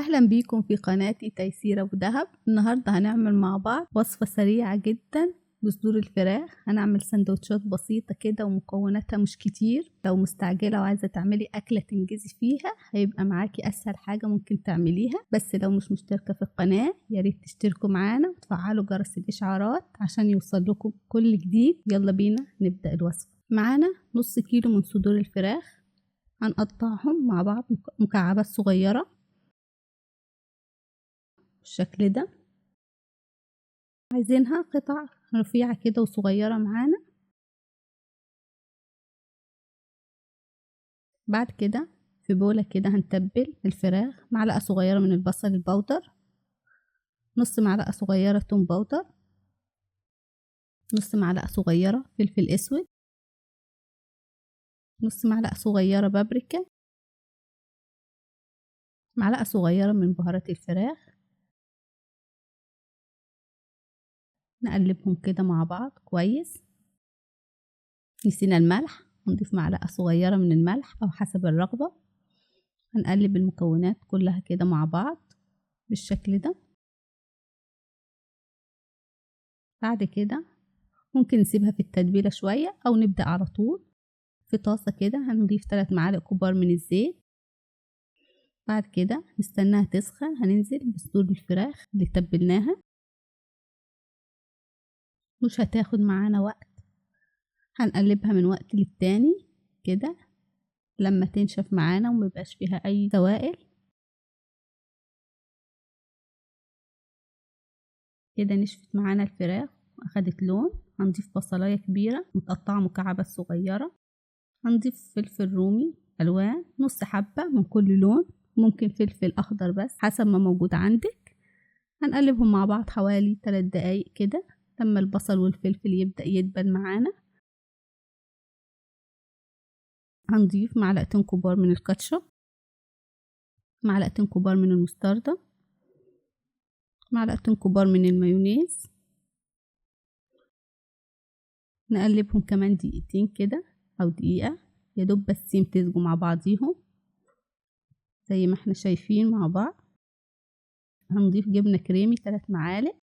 أهلا بيكم في قناتي تيسير أبو دهب. النهاردة هنعمل مع بعض وصفة سريعة جدا بصدور الفراخ. هنعمل سندوتشات بسيطة كده ومكوناتها مش كتير. لو مستعجلة وعايزة تعملي أكلة تنجزي فيها هيبقى معاكي أسهل حاجة ممكن تعمليها. بس لو مش مشتركة في القناة ياريت تشتركوا معانا وتفعلوا جرس الإشعارات عشان يوصل لكم كل جديد. يلا بينا نبدأ الوصفة. معانا نص كيلو من صدور الفراخ، هنقطعهم مع بعض مكعبات صغيرة بالشكل ده. عايزينها قطع رفيعة كده وصغيرة معانا. بعد كده في بولة كده هنتبل الفراخ معلقة صغيرة من البصل البودر، نص معلقة صغيرة توم بودر، نص معلقة صغيرة فلفل اسود، نص معلقة صغيرة بابريكا، معلقة صغيرة من بهارات الفراخ. نقلبهم كده مع بعض كويس. نسينا الملح، هنضيف معلقة صغيرة من الملح أو حسب الرغبة. هنقلب المكونات كلها كده مع بعض بالشكل ده. بعد كده ممكن نسيبها في التتبيلة شوية أو نبدأ على طول. في طاسة كده هنضيف 3 معالق كبار من الزيت. بعد كده نستناها تسخن، هننزل بصدور الفراخ اللي تبلناها. مش هتاخد معانا وقت، هنقلبها من وقت للتاني كده لما تنشف معانا وميبقاش فيها أي سوائل. كده نشفت معانا الفراخ واخدت لون. هنضيف بصلاية كبيرة متقطعة مكعبات صغيرة. هنضيف فلفل رومي ألوان نص حبة من كل لون، ممكن فلفل أخضر بس حسب ما موجود عندك. هنقلبهم مع بعض حوالي 3 دقايق كده لما البصل والفلفل يبدأ يدبل معانا. هنضيف معلقتين كبار من الكاتشب، معلقتين كبار من المستردة، معلقتين كبار من المايونيز. نقلبهم كمان دقيقتين كده أو دقيقة يدوب بس يمتزجوا مع بعضيهم زي ما احنا شايفين مع بعض. هنضيف جبنة كريمي 3 معالق.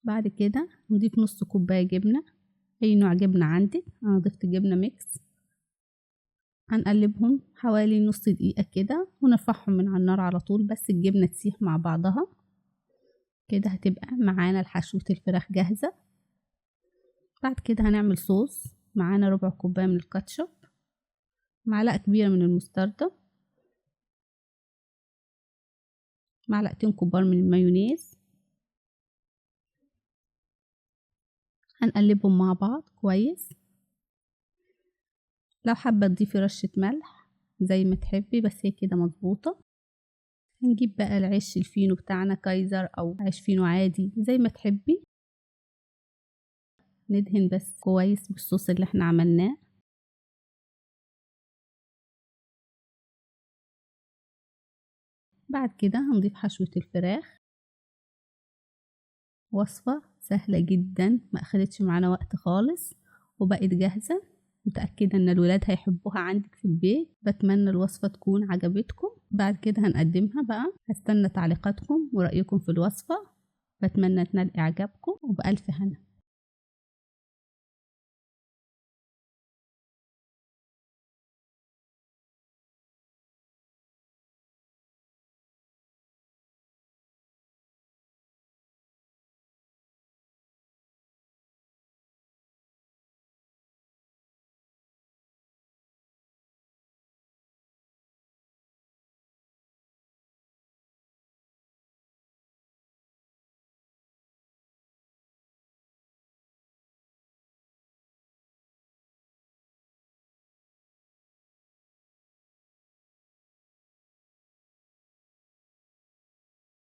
بعد كده نضيف نص كوباية جبنة، أي نوع جبنة عندك. أنا ضفت جبنة ميكس. هنقلبهم حوالي نص دقيقة كده ونرفعهم من على النار على طول بس الجبنة تسيح مع بعضها كده. هتبقى معانا الحشوة الفراخ جاهزة. بعد كده هنعمل صوص. معانا ربع كوباية من الكاتشب، معلقة كبيرة من المستردة، معلقتين كبار من المايونيز. هنقلبهم مع بعض كويس. لو حابة تضيفي رشة ملح زي ما تحبي بس هي كده مظبوطة. هنجيب بقى العيش الفينو بتاعنا كايزر أو عيش فينو عادي زي ما تحبي. ندهن بس كويس بالصوص اللي احنا عملناه. بعد كده هنضيف حشوة الفراخ. وصفة سهلة جدا ما أخدتش معانا وقت خالص وبقت جاهزة. متأكدة ان الولاد هيحبوها عندك في البيت. بتمنى الوصفة تكون عجبتكم. بعد كده هنقدمها بقى. هستنى تعليقاتكم ورأيكم في الوصفة. بتمنى تنال إعجابكم وبألف هنا.